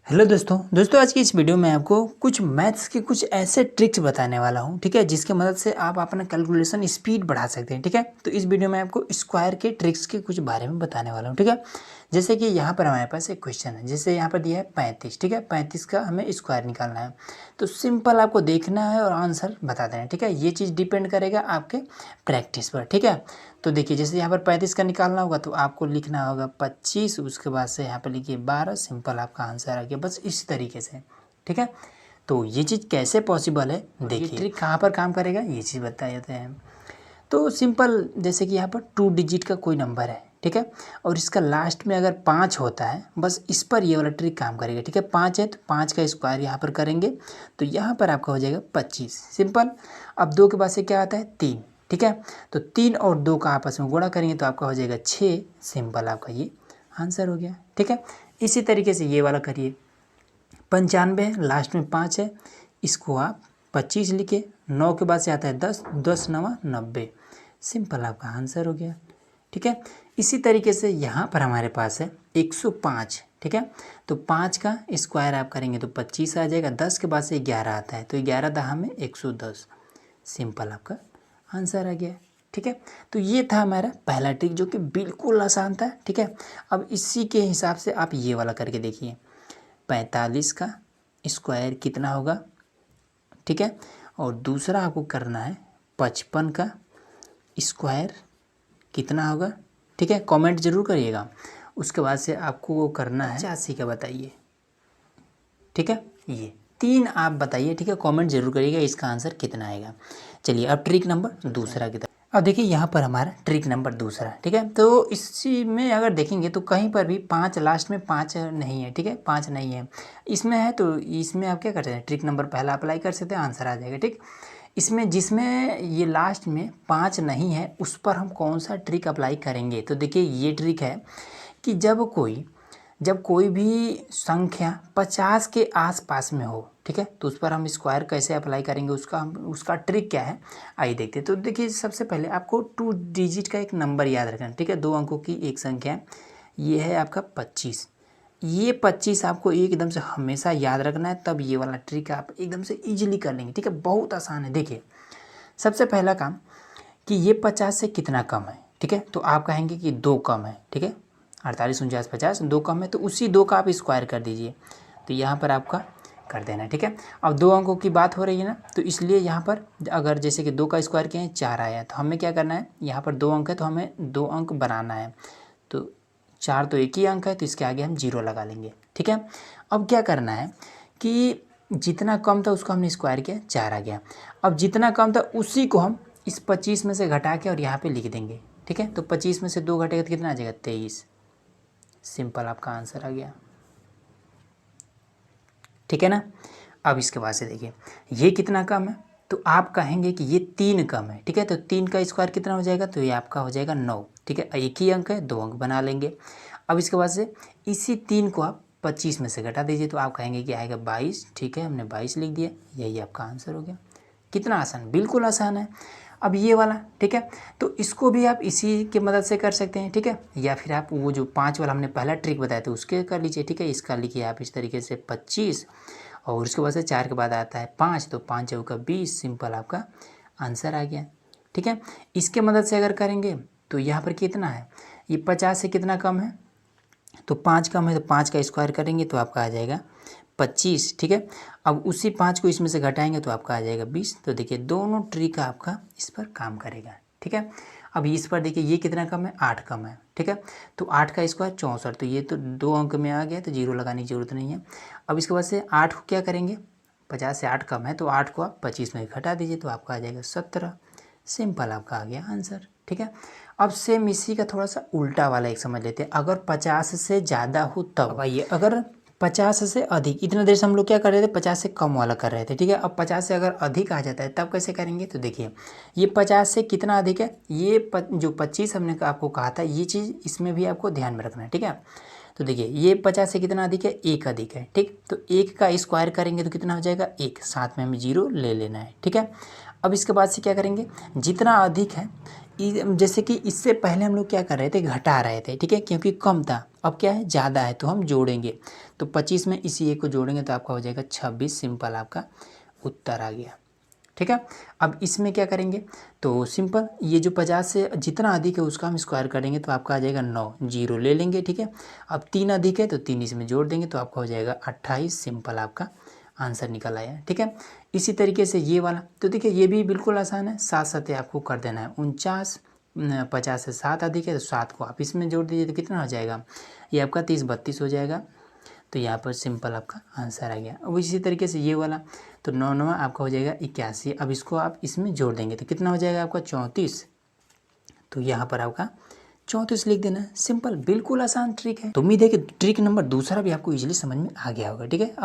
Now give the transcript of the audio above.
Hello दोस्तों आज की इस वीडियो में आपको कुछ मैथ्स के कुछ ऐसे ट्रिक्स बताने वाला हूँ। ठीक है, जिसके मदद से आप अपना कैलकुलेशन स्पीड बढ़ा सकते हैं। ठीक है, तो इस वीडियो में आपको स्क्वायर के ट्रिक्स के कुछ बारे में बताने वाला हूँ। ठीक है, जैसे कि यहाँ पर हमारे पास एक क्वेश्चन है, जैसे यहाँ पर दिया है 35। ठीक है, 35 का हमें स्क्वायर निकालना है। तो सिंपल आपको देखना है और आंसर बता देना है। ठीक है, ये चीज़ डिपेंड करेगा आपके प्रैक्टिस पर। ठीक है, तो देखिए जैसे यहाँ पर 35 का निकालना होगा तो आपको लिखना होगा 25, उसके बाद से यहाँ पर लिखिए 12। सिंपल आपका आंसर आ गया, बस इस तरीके से। ठीक है, तो ये चीज़ कैसे पॉसिबल है देखिए, ट्रिक कहाँ पर काम करेगा ये चीज़ बता देते हैं। तो सिंपल जैसे कि यहाँ पर 2 डिजिट का कोई नंबर है। ठीक है, और इसका लास्ट में अगर 5 होता है, बस इस पर ये वाला ट्रिक काम करेगा। ठीक है, 5 है तो 5 का स्क्वायर यहाँ पर करेंगे तो यहाँ पर आपका हो जाएगा 25। सिंपल। अब 2 के बाद से क्या आता है 3। ठीक है, तो 3 और 2 का आपस में गुणा करेंगे तो आपका हो जाएगा 6। सिंपल आपका ये आंसर हो गया। ठीक है, इसी तरीके से ये वाला करिए। 95 लास्ट में 5 है, इसको आप 25 लिखे। 9 के बाद से आता है 10, 10 9 90। सिंपल आपका आंसर हो गया। ठीक है, इसी तरीके से यहाँ पर हमारे पास है 105। ठीक है, तो 5 का स्क्वायर आप करेंगे तो 25 आ जाएगा। 10 के बाद से 11 आता है तो 11 दहा में 110। सिंपल आपका आंसर आ गया। ठीक है, तो ये था हमारा पहला ट्रिक जो कि बिल्कुल आसान था। ठीक है, अब इसी के हिसाब से आप ये वाला करके देखिए। 45 का स्क्वायर कितना होगा। ठीक है, और दूसरा आपको करना है 55 का स्क्वायर कितना होगा। ठीक है, कमेंट जरूर करिएगा। उसके बाद से आपको वो करना है 85 का, बताइए। ठीक है, ये 3 आप बताइए। ठीक है, कमेंट जरूर करिएगा इसका आंसर कितना आएगा। चलिए अब ट्रिक नंबर दूसरा की तरफ। अब देखिए यहाँ पर हमारा ट्रिक नंबर दूसरा। ठीक है, तो इसी में अगर देखेंगे तो कहीं पर भी 5 लास्ट में 5 नहीं है। ठीक है, 5 नहीं है, इसमें है तो इसमें आप क्या कर सकते हैं, ट्रिक नंबर पहला अप्लाई कर सकते हैं, आंसर आ जाएगा। ठीक, इसमें जिसमें ये लास्ट में 5 नहीं है उस पर हम कौन सा ट्रिक अप्लाई करेंगे। तो देखिए ये ट्रिक है कि जब कोई भी संख्या 50 के आसपास में हो, ठीक है, तो उस पर हम स्क्वायर कैसे अप्लाई करेंगे, उसका ट्रिक क्या है आइए देखते हैं। तो देखिए सबसे पहले आपको 2 डिजिट का एक नंबर याद रखना है। ठीक है, 2 अंकों की एक संख्या है, ये है आपका 25। ये 25 आपको एकदम से हमेशा याद रखना है, तब ये वाला ट्रिक आप एकदम से ईजिली कर लेंगे। ठीक है, बहुत आसान है। देखिए सबसे पहला काम कि ये 50 से कितना कम है। ठीक है, तो आप कहेंगे कि 2 कम है। ठीक है, 48 49 50 2 कम है, तो उसी 2 का आप स्क्वायर कर दीजिए। तो यहाँ पर आपका कर देना है। ठीक है, अब 2 अंकों की बात हो रही है ना, तो इसलिए यहाँ पर अगर जैसे कि 2 का स्क्वायर किए हैं 4 आया है, तो हमें क्या करना है, यहाँ पर 2 अंक है तो हमें 2 अंक बनाना है। तो 4 तो एक ही अंक है तो इसके आगे हम 0 लगा लेंगे। ठीक है, अब क्या करना है कि जितना कम था उसको हमने स्क्वायर किया, 4 आ गया। अब जितना कम था उसी को हम इस 25 में से घटा के और यहाँ पे लिख देंगे। ठीक है, तो 25 में से 2 घटेगा तो कितना आ जाएगा, 23। सिंपल आपका आंसर आ गया। ठीक है ना, अब इसके बाद से देखिए ये कितना कम है, तो आप कहेंगे कि ये 3 कम है। ठीक है, तो 3 का स्क्वायर कितना हो जाएगा, तो ये आपका हो जाएगा 9। ठीक है, एक ही अंक है, 2 अंक बना लेंगे। अब इसके बाद से इसी 3 को आप 25 में से घटा दीजिए तो आप कहेंगे कि आएगा 22। ठीक है, हमने 22 लिख दिया, यही आपका आंसर हो गया। कितना आसान, बिल्कुल आसान है। अब ये वाला, ठीक है, तो इसको भी आप इसी की मदद से कर सकते हैं। ठीक है, या फिर आप वो जो 5 वाला हमने पहला ट्रिक बताया था उसके कर लीजिए। ठीक है, इसका लिखिए आप इस तरीके से 25 और उसके बाद से 4 के बाद आता है 5, तो 5 चौका 20। सिंपल आपका आंसर आ गया। ठीक है, इसके मदद से अगर करेंगे तो यहाँ पर कितना है, ये 50 से कितना कम है, तो 5 कम है, तो 5 का स्क्वायर करेंगे तो आपका आ जाएगा 25। ठीक है, अब उसी 5 को इसमें से घटाएंगे तो आपका आ जाएगा 20। तो देखिए दोनों ट्रिक आपका इस पर काम करेगा। ठीक है, अब इस पर देखिए ये कितना कम है, 8 कम है। ठीक है, तो 8 का स्क्वायर 64, तो ये तो 2 अंक में आ गया तो 0 लगाने की जरूरत नहीं है। अब इसके बाद से 8 को क्या करेंगे, 50 से 8 कम है तो 8 को आप 25 में घटा दीजिए तो आपका आ जाएगा 17। सिंपल आपका आ गया आंसर। ठीक है, अब सेम इसी का थोड़ा सा उल्टा वाला एक समझ लेते हैं। अगर 50 से ज़्यादा हो तब आइए, अगर 50 से अधिक, इतना देर से हम लोग क्या कर रहे थे, 50 से कम वाला कर रहे थे। ठीक है, अब 50 से अगर अधिक आ जाता है तब कैसे करेंगे, तो देखिए ये 50 से कितना अधिक है, ये जो 25 हमने आपको कहा था, ये चीज़ इसमें भी आपको ध्यान में रखना है। ठीक है, तो देखिए ये 50 से कितना अधिक है, 1 अधिक है। ठीक, तो 1 का स्क्वायर करेंगे तो कितना हो जाएगा, 1, साथ में हमें 0 ले लेना है। ठीक है, अब इसके बाद से क्या करेंगे, जितना अधिक है जैसे कि इससे पहले हम लोग क्या कर रहे थे, घटा रहे थे, ठीक है, क्योंकि कम था, अब क्या है ज़्यादा है तो हम जोड़ेंगे। तो 25 में इसी एक को जोड़ेंगे तो आपका हो जाएगा 26, सिंपल आपका उत्तर आ गया, ठीक है। अब इसमें क्या करेंगे, तो सिंपल ये जो 50 से जितना अधिक है उसका हम स्क्वायर करेंगे तो आपका आ जाएगा 9, जीरो ले लेंगे, ठीक है। अब 3 अधिक है तो 3 इसमें जोड़ देंगे तो आपका हो जाएगा 28, सिंपल आपका आंसर निकल आया, ठीक है। इसी तरीके से ये वाला, तो देखिए ये भी बिल्कुल आसान है, 7 सतह आपको कर देना है 49, 50 से 7 अधिक है तो 7 को आप इसमें जोड़ दीजिए तो कितना हो जाएगा, ये आपका 30 32 हो जाएगा। तो यहाँ पर सिंपल आपका आंसर आ गया। अब इसी तरीके से ये वाला, तो 9 9 आपका हो जाएगा 81, अब इसको आप इसमें जोड़ देंगे तो कितना हो जाएगा आपका 34, तो यहाँ पर आपका 34 लिख देना है, सिंपल, बिल्कुल आसान ट्रिक है। तो उम्मीद है कि ट्रिक नंबर दूसरा भी आपको इजीली समझ में आ गया होगा, ठीक है। अब